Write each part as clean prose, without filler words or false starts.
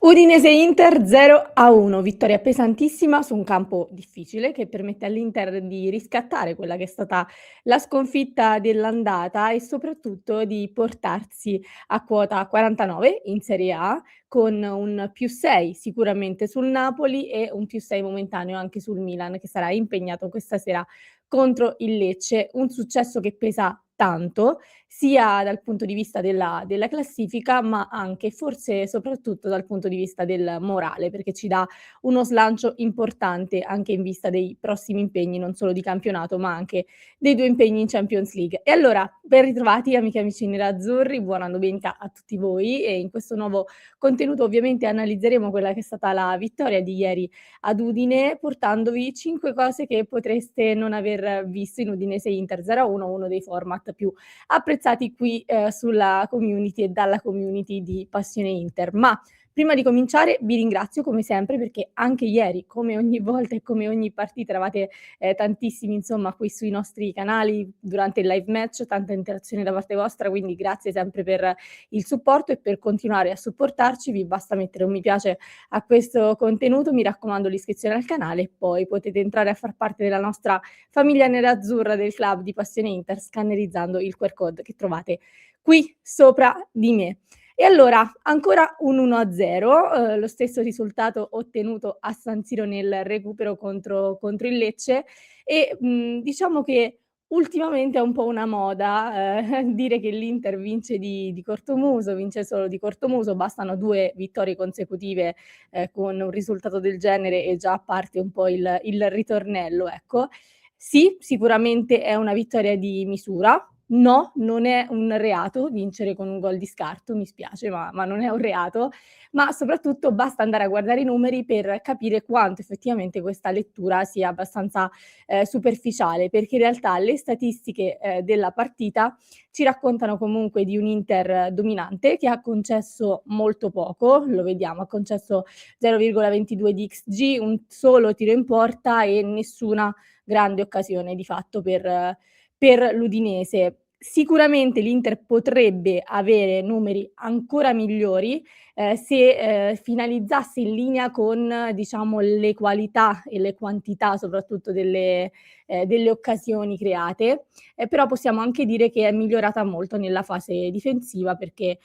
Udinese-Inter 0-1, vittoria pesantissima su un campo difficile che permette all'Inter di riscattare quella che è stata la sconfitta dell'andata e soprattutto di portarsi a quota 49 in Serie A con un +6 sicuramente sul Napoli e un +6 momentaneo anche sul Milan che sarà impegnato questa sera contro il Lecce. Un successo che pesa tanto sia dal punto di vista della classifica, ma anche, forse soprattutto dal punto di vista del morale, perché ci dà uno slancio importante anche in vista dei prossimi impegni, non solo di campionato, ma anche dei 2 impegni in Champions League. E allora, ben ritrovati amiche e amici nerazzurri, buona domenica a tutti voi e in questo nuovo contenuto ovviamente analizzeremo quella che è stata la vittoria di ieri ad Udine, portandovi 5 cose che potreste non aver visto in Udinese Inter 0-1, uno dei format più apprezzati qui, sulla community e dalla community di Passione Inter. Ma prima di cominciare vi ringrazio come sempre perché anche ieri, come ogni volta e come ogni partita, eravate, tantissimi insomma qui sui nostri canali durante il live match, tanta interazione da parte vostra, quindi grazie sempre per il supporto e per continuare a supportarci vi basta mettere un mi piace a questo contenuto, mi raccomando l'iscrizione al canale e poi potete entrare a far parte della nostra famiglia nerazzurra del club di Passione Inter scannerizzando il QR code che trovate qui sopra di me. E allora, ancora un 1-0, lo stesso risultato ottenuto a San Siro nel recupero contro il Lecce e, diciamo che ultimamente è un po' una moda, dire che l'Inter vince di cortomuso, vince solo di cortomuso, bastano 2 vittorie consecutive, con un risultato del genere e già parte un po' il ritornello, ecco. Sì, sicuramente è una vittoria di misura. No, non è un reato vincere con un gol di scarto, mi spiace, ma non è un reato, ma soprattutto basta andare a guardare i numeri per capire quanto effettivamente questa lettura sia abbastanza, superficiale, perché in realtà le statistiche, della partita ci raccontano comunque di un Inter dominante che ha concesso molto poco, lo vediamo, ha concesso 0,22 di XG, un solo tiro in porta e nessuna grande occasione di fatto per l'Udinese. Sicuramente l'Inter potrebbe avere numeri ancora migliori, se, finalizzasse in linea con, diciamo, le qualità e le quantità soprattutto delle occasioni create, però possiamo anche dire che è migliorata molto nella fase difensiva perché,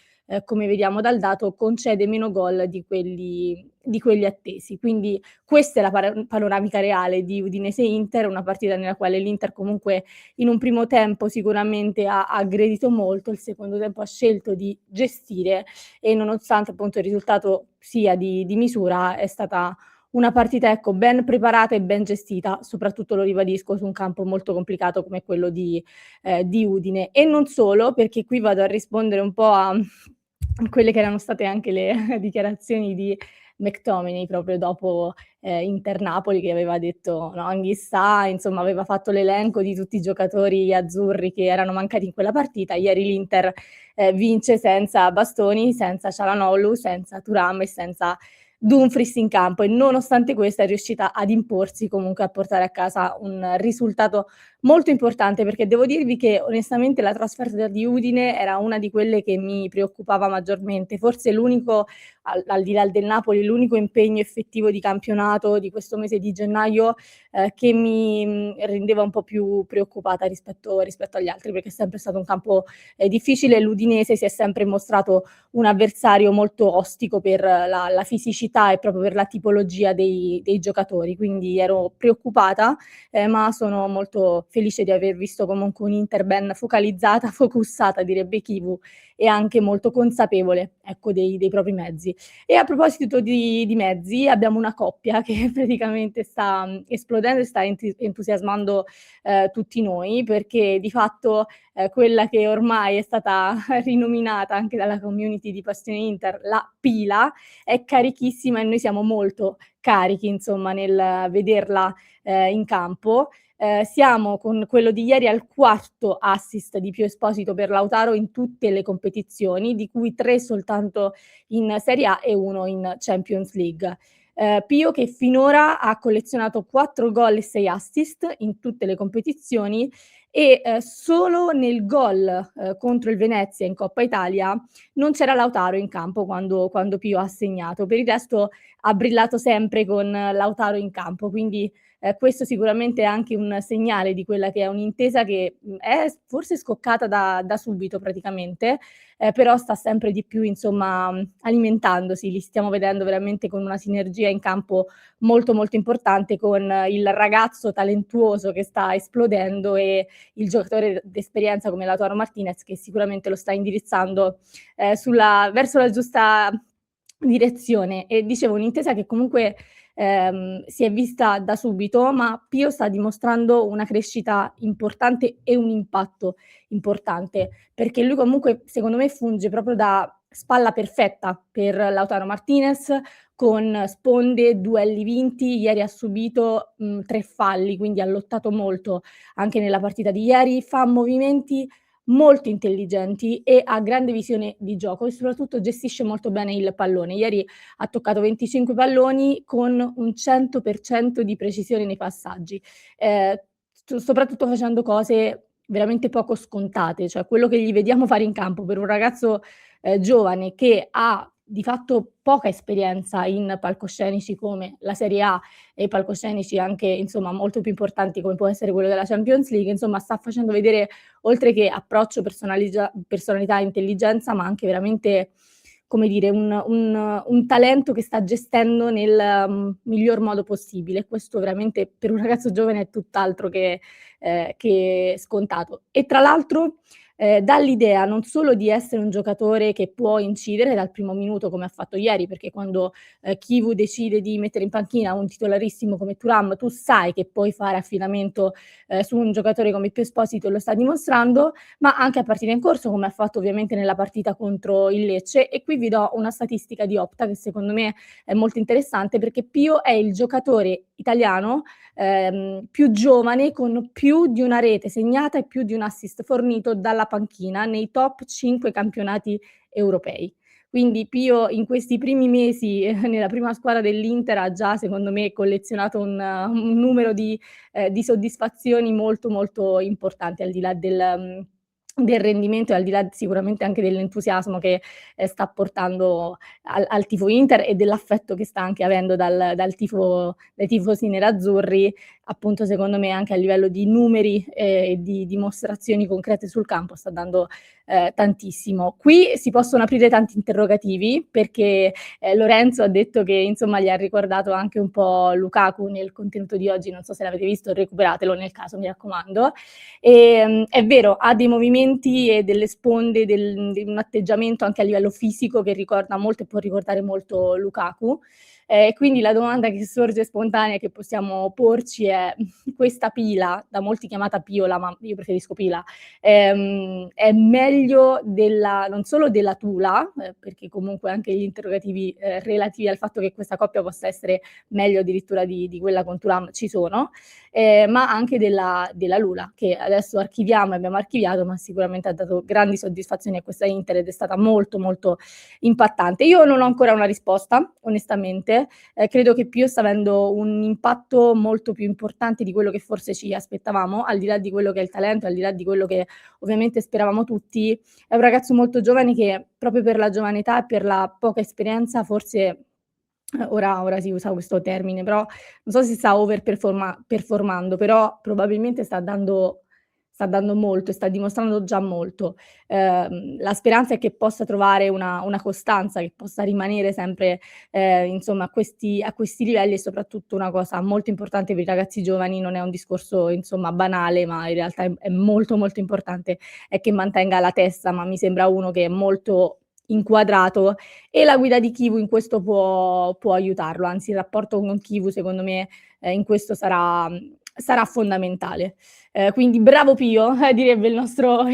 come vediamo dal dato, concede meno gol di quelli attesi. Quindi questa è la panoramica reale di Udinese-Inter, una partita nella quale l'Inter comunque in un primo tempo sicuramente ha aggredito molto, il secondo tempo ha scelto di gestire e nonostante appunto il risultato sia di misura, è stata una partita, ecco, ben preparata e ben gestita, soprattutto lo ribadisco, su un campo molto complicato come quello di Udine. E non solo, perché qui vado a rispondere un po' a quelle che erano state anche le dichiarazioni di McTominay proprio dopo, Inter-Napoli che aveva detto, no, Anghissà, insomma aveva fatto l'elenco di tutti i giocatori azzurri che erano mancati in quella partita. Ieri l'Inter, vince senza Bastoni, senza Çalhanoğlu, senza Thuram e senza Dumfries in campo e nonostante questo è riuscita ad imporsi, comunque a portare a casa un risultato molto importante, perché devo dirvi che onestamente la trasferta di Udine era una di quelle che mi preoccupava maggiormente. Forse l'unico, al di là del Napoli, l'unico impegno effettivo di campionato di questo mese di gennaio, che mi, rendeva un po' più preoccupata rispetto agli altri, perché è sempre stato un campo, difficile. L'Udinese si è sempre mostrato un avversario molto ostico per la fisicità e proprio per la tipologia dei giocatori, quindi ero preoccupata, ma sono molto felice di aver visto comunque un Inter ben focalizzata, focussata direbbe Chivu, e anche molto consapevole, ecco, dei propri mezzi. E a proposito di mezzi, abbiamo una coppia che praticamente sta, esplodendo e sta entusiasmando, tutti noi, perché di fatto, quella che ormai è stata rinominata anche dalla community di Passione Inter la pila, è carichissima e noi siamo molto carichi insomma nel vederla, in campo. Siamo con quello di ieri al quarto assist di Pio Esposito per Lautaro in tutte le competizioni, di cui 3 soltanto in Serie A e 1 in Champions League. Pio che finora ha collezionato 4 gol e 6 assist in tutte le competizioni e, solo nel gol, contro il Venezia in Coppa Italia non c'era Lautaro in campo quando Pio ha segnato. Per il resto ha brillato sempre con Lautaro in campo, quindi, questo sicuramente è anche un segnale di quella che è un'intesa che, è forse scoccata da subito praticamente, però sta sempre di più insomma, alimentandosi. Li stiamo vedendo veramente con una sinergia in campo molto, molto importante con il ragazzo talentuoso che sta esplodendo e il giocatore d'esperienza come Lautaro Martinez che sicuramente lo sta indirizzando, verso la giusta direzione. E dicevo un'intesa che comunque, si è vista da subito, ma Pio sta dimostrando una crescita importante e un impatto importante, perché lui comunque secondo me funge proprio da spalla perfetta per Lautaro Martinez, con sponde, duelli vinti. Ieri ha subito, 3 falli, quindi ha lottato molto anche nella partita di ieri, fa movimenti molto intelligenti e ha grande visione di gioco e soprattutto gestisce molto bene il pallone. Ieri ha toccato 25 palloni con un 100% di precisione nei passaggi, ehm, soprattutto facendo cose veramente poco scontate, cioè quello che gli vediamo fare in campo per un ragazzo, giovane che ha di fatto poca esperienza in palcoscenici come la Serie A e palcoscenici anche insomma molto più importanti come può essere quello della Champions League, insomma sta facendo vedere oltre che approccio, personalità e intelligenza, ma anche veramente, come dire, un talento che sta gestendo nel, miglior modo possibile. Questo veramente per un ragazzo giovane è tutt'altro che scontato. E tra l'altro, dà l'idea non solo di essere un giocatore che può incidere dal primo minuto come ha fatto ieri, perché quando, Chivu decide di mettere in panchina un titolarissimo come Thuram, tu sai che puoi fare affidamento, su un giocatore come Pio Esposito e lo sta dimostrando, ma anche a partita in corso, come ha fatto ovviamente nella partita contro il Lecce. E qui vi do una statistica di Opta che secondo me è molto interessante, perché Pio è il giocatore italiano, più giovane con più di una rete segnata e più di un assist fornito dalla panchina nei top 5 campionati europei. Quindi Pio in questi primi mesi nella prima squadra dell'Inter ha già secondo me collezionato un numero di soddisfazioni molto, molto importanti, al di là del rendimento e al di là sicuramente anche dell'entusiasmo che, sta portando al tifo Inter e dell'affetto che sta anche avendo dai tifosi nerazzurri, appunto secondo me anche a livello di numeri e di dimostrazioni concrete sul campo sta dando, tantissimo. Qui si possono aprire tanti interrogativi perché, Lorenzo ha detto che insomma gli ha ricordato anche un po' Lukaku nel contenuto di oggi, non so se l'avete visto, recuperatelo nel caso mi raccomando. È vero, ha dei movimenti e delle sponde, di un atteggiamento anche a livello fisico che ricorda molto e può ricordare molto Lukaku. Quindi la domanda che sorge spontanea che possiamo porci è: questa Pila, da molti chiamata Piola, ma io preferisco Pila, è meglio della non solo della Tula, perché comunque anche gli interrogativi, relativi al fatto che questa coppia possa essere meglio addirittura di quella con Thuram ci sono, ma anche della Lula, che adesso archiviamo e abbiamo archiviato, ma sicuramente ha dato grandi soddisfazioni a questa Inter ed è stata molto, molto impattante. Io non ho ancora una risposta, onestamente, credo che Pio sta avendo un impatto molto più importante di quello che forse ci aspettavamo, al di là di quello che è il talento, al di là di quello che ovviamente speravamo tutti. È un ragazzo molto giovane che proprio per la giovane età e per la poca esperienza forse ora si usa questo termine, però non so se sta performando, però probabilmente sta dando molto e sta dimostrando già molto. La speranza è che possa trovare una costanza, che possa rimanere sempre, insomma a questi livelli e soprattutto una cosa molto importante per i ragazzi giovani, non è un discorso insomma banale, ma in realtà è molto, molto importante, è che mantenga la testa, ma mi sembra uno che è molto inquadrato e la guida di Kivu in questo può aiutarlo, anzi il rapporto con Kivu secondo me, in questo sarà fondamentale. Quindi bravo Pio, direbbe il nostro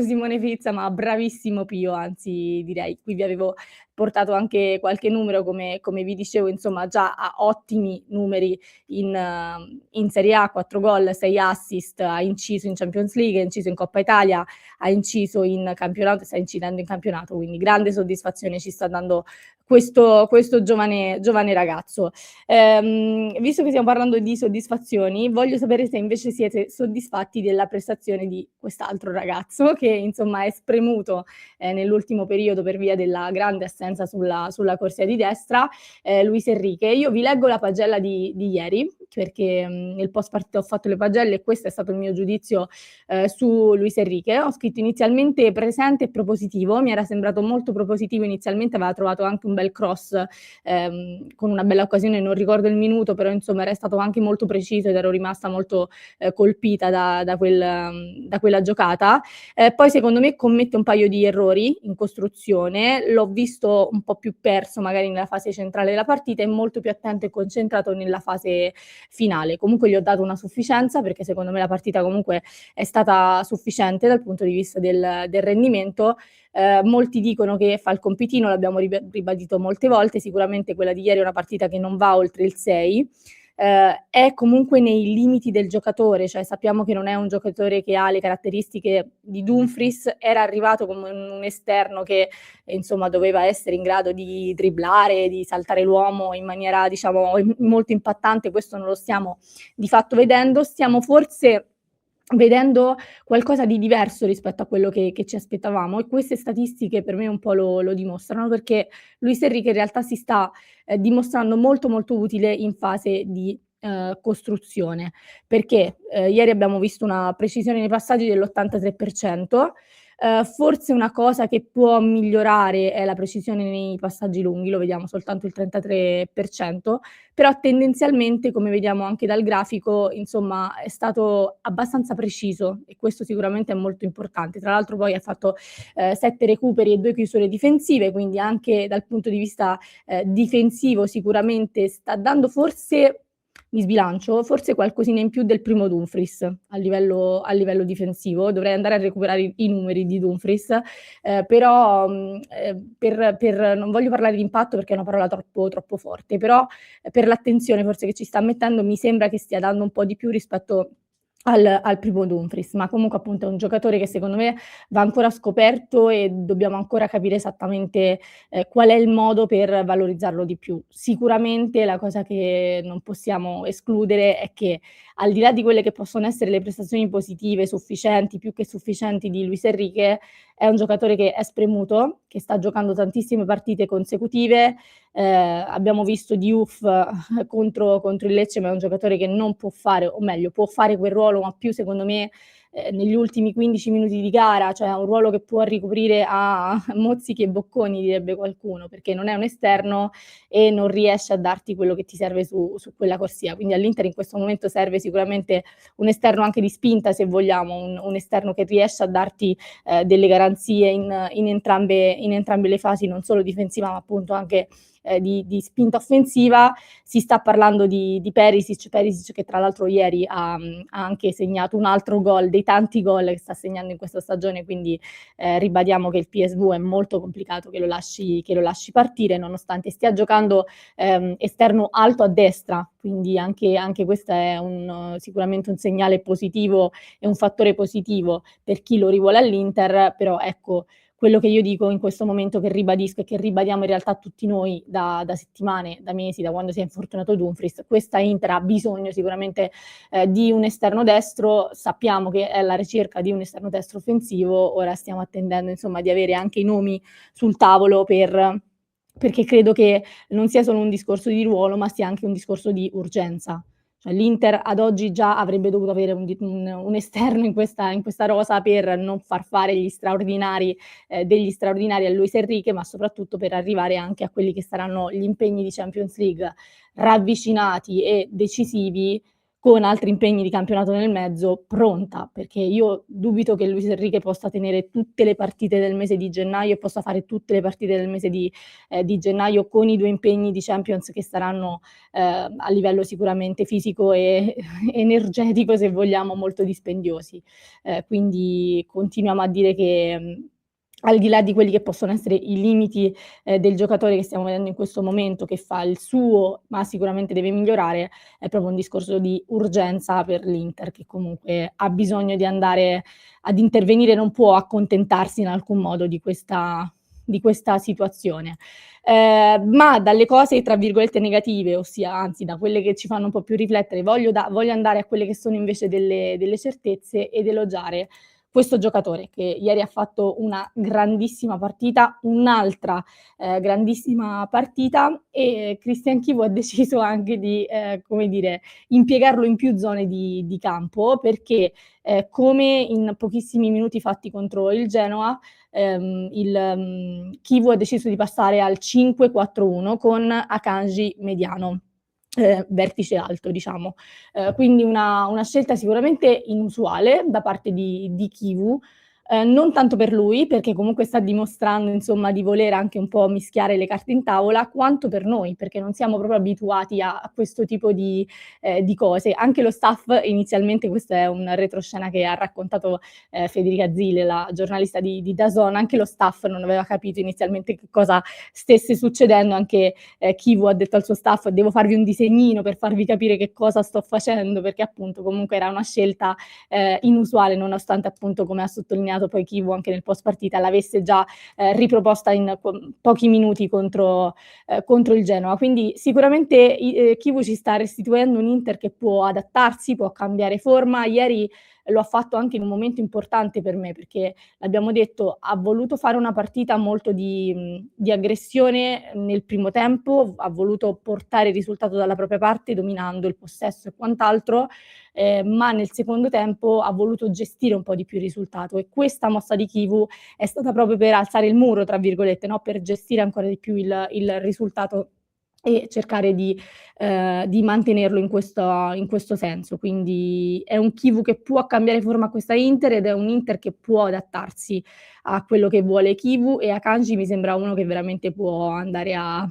Simone Fizza, ma bravissimo Pio, anzi direi. Qui vi avevo portato anche qualche numero come vi dicevo, insomma già ha ottimi numeri in Serie A, 4 gol, 6 assist, ha inciso in Champions League, ha inciso in Coppa Italia, ha inciso in campionato e sta incidendo in campionato, quindi grande soddisfazione ci sta dando questo giovane ragazzo. Visto che stiamo parlando di soddisfazioni, voglio sapere se invece siete soddisfatti soddisfatti della prestazione di quest'altro ragazzo che insomma è spremuto, nell'ultimo periodo per via della grande assenza sulla corsia di destra, Luis Enrique. Io vi leggo la pagella di ieri, perché, nel post partita ho fatto le pagelle e questo è stato il mio giudizio, su Luis Enrique. Ho scritto inizialmente presente e propositivo, mi era sembrato molto propositivo inizialmente, aveva trovato anche un bel cross, con una bella occasione, non ricordo il minuto, però insomma era stato anche molto preciso ed ero rimasta molto, colpita da quella giocata. Poi secondo me commette un paio di errori in costruzione, l'ho visto un po' più perso magari nella fase centrale della partita e molto più attento e concentrato nella fase finale. Comunque gli ho dato una sufficienza perché secondo me la partita comunque è stata sufficiente dal punto di vista del rendimento. Molti dicono che fa il compitino, l'abbiamo ribadito molte volte, sicuramente quella di ieri è una partita che non va oltre il 6. È comunque nei limiti del giocatore, cioè sappiamo che non è un giocatore che ha le caratteristiche di Dumfries, era arrivato come un esterno che insomma doveva essere in grado di dribblare, di saltare l'uomo in maniera diciamo molto impattante, questo non lo stiamo di fatto vedendo, stiamo forse vedendo qualcosa di diverso rispetto a quello che ci aspettavamo e queste statistiche per me un po' lo dimostrano, perché Luis Enrique in realtà si sta, dimostrando molto, molto utile in fase di, costruzione, perché, ieri abbiamo visto una precisione nei passaggi dell'83%, forse una cosa che può migliorare è la precisione nei passaggi lunghi, lo vediamo soltanto il 33%, però tendenzialmente, come vediamo anche dal grafico, insomma è stato abbastanza preciso e questo sicuramente è molto importante. Tra l'altro poi ha fatto, 7 recuperi e 2 chiusure difensive, quindi anche dal punto di vista, difensivo sicuramente sta dando forse mi sbilancio, forse qualcosina in più del primo Dumfries a livello difensivo. Dovrei andare a recuperare i numeri di Dumfries, però, per non voglio parlare di impatto perché è una parola troppo forte, però per l'attenzione forse che ci sta mettendo mi sembra che stia dando un po' di più rispetto al primo Dumfries, ma comunque appunto è un giocatore che secondo me va ancora scoperto e dobbiamo ancora capire esattamente, qual è il modo per valorizzarlo di più. Sicuramente la cosa che non possiamo escludere è che al di là di quelle che possono essere le prestazioni positive, sufficienti, più che sufficienti di Luis Enrique, è un giocatore che è spremuto, che sta giocando tantissime partite consecutive. Abbiamo visto Diouf contro il Lecce, ma è un giocatore che non può fare, o meglio, può fare quel ruolo, ma più secondo me negli ultimi 15 minuti di gara, cioè un ruolo che può ricoprire a mozzichi e bocconi, direbbe qualcuno, perché non è un esterno e non riesce a darti quello che ti serve su quella corsia. Quindi all'Inter in questo momento serve sicuramente un esterno anche di spinta, se vogliamo, un esterno che riesce a darti delle garanzie in entrambe le fasi, non solo difensiva, ma appunto anche di spinta offensiva. Si sta parlando di Perisic che tra l'altro ieri ha anche segnato un altro gol dei tanti gol che sta segnando in questa stagione, quindi ribadiamo che il PSV è molto complicato che lo lasci partire, nonostante stia giocando esterno alto a destra, quindi anche questo è sicuramente un segnale positivo e un fattore positivo per chi lo rivuole all'Inter, però ecco, quello che io dico in questo momento, che ribadisco e che ribadiamo in realtà tutti noi da settimane, da mesi, da quando si è infortunato Dumfries, questa Inter ha bisogno sicuramente di un esterno destro, sappiamo che è alla ricerca di un esterno destro offensivo, ora stiamo attendendo insomma di avere anche i nomi sul tavolo perché credo che non sia solo un discorso di ruolo, ma sia anche un discorso di urgenza. Cioè l'Inter ad oggi già avrebbe dovuto avere un esterno in questa rosa per non far fare degli straordinari a Luis Enrique, ma soprattutto per arrivare anche a quelli che saranno gli impegni di Champions League ravvicinati e decisivi, con altri impegni di campionato nel mezzo, pronta, perché io dubito che Luis Enrique possa tenere tutte le partite del mese di gennaio e possa fare tutte le partite del mese di gennaio con i 2 impegni di Champions che saranno a livello sicuramente fisico e energetico, se vogliamo, molto dispendiosi. Quindi continuiamo a dire che, al di là di quelli che possono essere i limiti, del giocatore che stiamo vedendo in questo momento, che fa il suo, ma sicuramente deve migliorare, è proprio un discorso di urgenza per l'Inter, che comunque ha bisogno di andare ad intervenire, non può accontentarsi in alcun modo di questa situazione. Ma dalle cose tra virgolette "negative", ossia anzi da quelle che ci fanno un po' più riflettere, voglio andare a quelle che sono invece delle certezze ed elogiare questo giocatore che ieri ha fatto una grandissima partita, un'altra grandissima partita e Christian Chivu ha deciso anche di, come dire, impiegarlo in più zone di campo perché, come in pochissimi minuti fatti contro il Genoa, Chivu ha deciso di passare al 5-4-1 con Akanji mediano, vertice alto diciamo. Quindi una scelta sicuramente inusuale da parte di Chivu, non tanto per lui, perché comunque sta dimostrando insomma di voler anche un po' mischiare le carte in tavola, quanto per noi, perché non siamo proprio abituati a questo tipo di cose. Anche lo staff inizialmente, questo è un retroscena che ha raccontato, Federica Zille, la giornalista di DAZN, anche lo staff non aveva capito inizialmente che cosa stesse succedendo, anche, Chivu ha detto al suo staff: "Devo farvi un disegnino per farvi capire che cosa sto facendo", perché appunto comunque era una scelta, inusuale, nonostante appunto, come ha sottolineato poi Chivu anche nel post partita, l'avesse già, riproposta in pochi minuti contro il Genoa. Quindi sicuramente Chivu ci sta restituendo un Inter che può adattarsi, può cambiare forma. Ieri lo ha fatto anche in un momento importante per me, perché l'abbiamo detto, ha voluto fare una partita molto di aggressione nel primo tempo, ha voluto portare il risultato dalla propria parte, dominando il possesso e quant'altro, ma nel secondo tempo ha voluto gestire un po' di più il risultato e questa mossa di Chivu è stata proprio per "alzare il muro", tra virgolette, no, per gestire ancora di più il risultato e cercare di mantenerlo in questo senso. Quindi è un Chivu che può cambiare forma a questa Inter ed è un Inter che può adattarsi a quello che vuole Chivu e Akanji mi sembra uno che veramente può andare a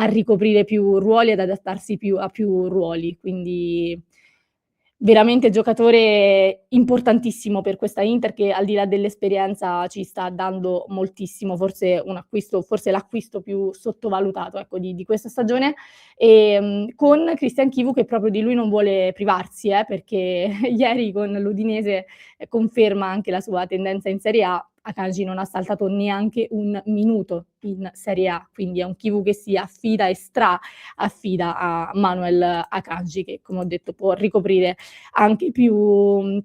ricoprire più ruoli, ad adattarsi a più ruoli. Quindi veramente giocatore importantissimo per questa Inter che al di là dell'esperienza ci sta dando moltissimo, forse l'acquisto più sottovalutato, ecco, di questa stagione, con Christian Chivu che proprio di lui non vuole privarsi, perché ieri con l'Udinese, conferma anche la sua tendenza in Serie A. Akanji non ha saltato neanche un minuto in Serie A, quindi è un Chivu che si affida e affida a Manuel Akanji che, come ho detto, può ricoprire anche più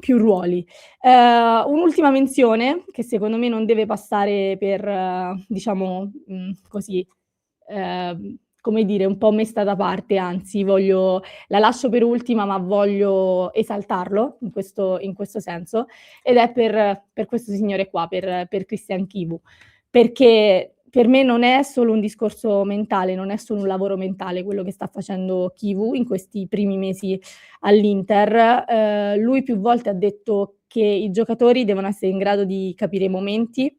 ruoli. Un'ultima menzione che secondo me non deve passare per diciamo, così, come dire, un po' messa da parte, anzi la lascio per ultima, ma voglio esaltarlo in questo senso, ed è per questo signore qua, per Christian Chivu. Perché per me non è solo un discorso mentale, non è solo un lavoro mentale quello che sta facendo Chivu in questi primi mesi all'Inter. Lui più volte ha detto che i giocatori devono essere in grado di capire i momenti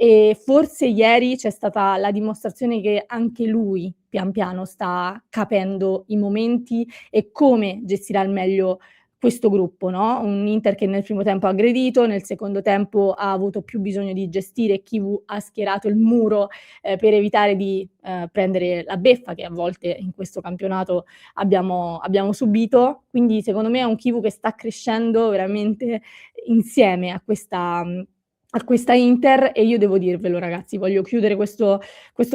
e forse ieri c'è stata la dimostrazione che anche lui pian piano sta capendo i momenti e come gestirà al meglio questo gruppo, no, un Inter che nel primo tempo ha aggredito, nel secondo tempo ha avuto più bisogno di gestire, Chivu ha schierato il muro, per evitare di, prendere la beffa che a volte in questo campionato abbiamo subito. Quindi secondo me è un Chivu che sta crescendo veramente insieme a questa Inter e io devo dirvelo ragazzi, voglio chiudere questo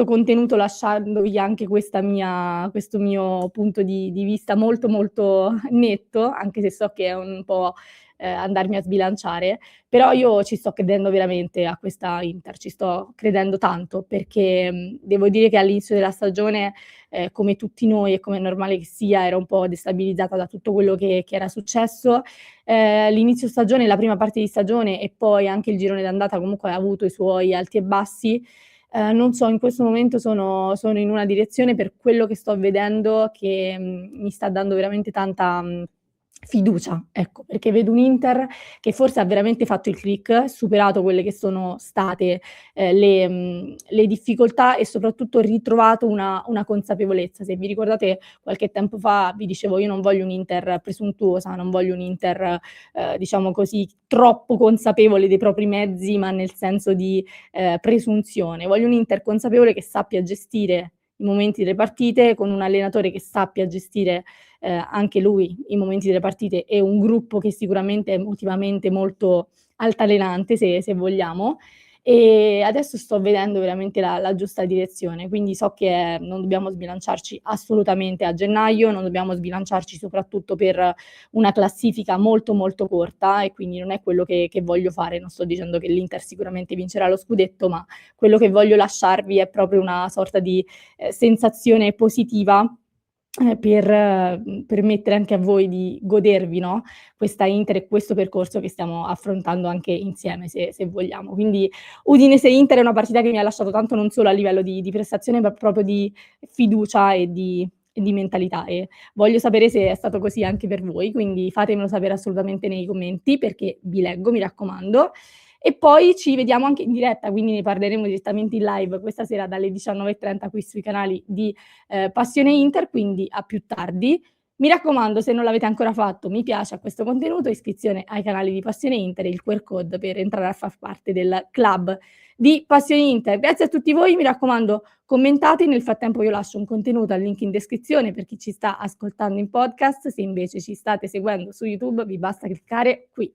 contenuto lasciandovi anche questo mio punto di vista molto, molto netto, anche se so che è un po', andarmi a sbilanciare, però io ci sto credendo veramente a questa Inter, ci sto credendo tanto perché, devo dire che all'inizio della stagione, come tutti noi e come è normale che sia, ero un po' destabilizzata da tutto quello che era successo. L'inizio stagione, la prima parte di stagione e poi anche il girone d'andata comunque ha avuto i suoi alti e bassi. Non so, in questo momento sono in una direzione per quello che sto vedendo che, mi sta dando veramente tanta, fiducia, ecco, perché vedo un Inter che forse ha veramente fatto il click, superato quelle che sono state, le difficoltà e soprattutto ritrovato una consapevolezza. Se vi ricordate qualche tempo fa vi dicevo: "Io non voglio un Inter presuntuosa, non voglio un Inter, diciamo così, troppo consapevole dei propri mezzi, ma nel senso di, presunzione. Voglio un Inter consapevole che sappia gestire i momenti delle partite, con un allenatore che sappia gestire, anche lui i momenti delle partite e un gruppo che sicuramente è emotivamente molto altalenante, se vogliamo, e adesso sto vedendo veramente la giusta direzione, quindi so che non dobbiamo sbilanciarci assolutamente a gennaio, non dobbiamo sbilanciarci soprattutto per una classifica molto, molto corta e quindi non è quello che voglio fare. Non sto dicendo che l'Inter sicuramente vincerà lo scudetto, ma quello che voglio lasciarvi è proprio una sorta di, sensazione positiva, per permettere anche a voi di godervi, no, questa Inter e questo percorso che stiamo affrontando anche insieme se vogliamo. Quindi Udinese-Inter è una partita che mi ha lasciato tanto non solo a livello di prestazione, ma proprio di fiducia e di mentalità, e voglio sapere se è stato così anche per voi, quindi fatemelo sapere assolutamente nei commenti perché vi leggo, mi raccomando. E poi ci vediamo anche in diretta, quindi ne parleremo direttamente in live questa sera dalle 19:30 qui sui canali di Passione Inter, quindi a più tardi. Mi raccomando, se non l'avete ancora fatto, mi piace a questo contenuto, iscrizione ai canali di Passione Inter e il QR code per entrare a far parte del club di Passione Inter. Grazie a tutti voi, mi raccomando, commentate. Nel frattempo io lascio un contenuto al link in descrizione per chi ci sta ascoltando in podcast. Se invece ci state seguendo su YouTube, vi basta cliccare qui.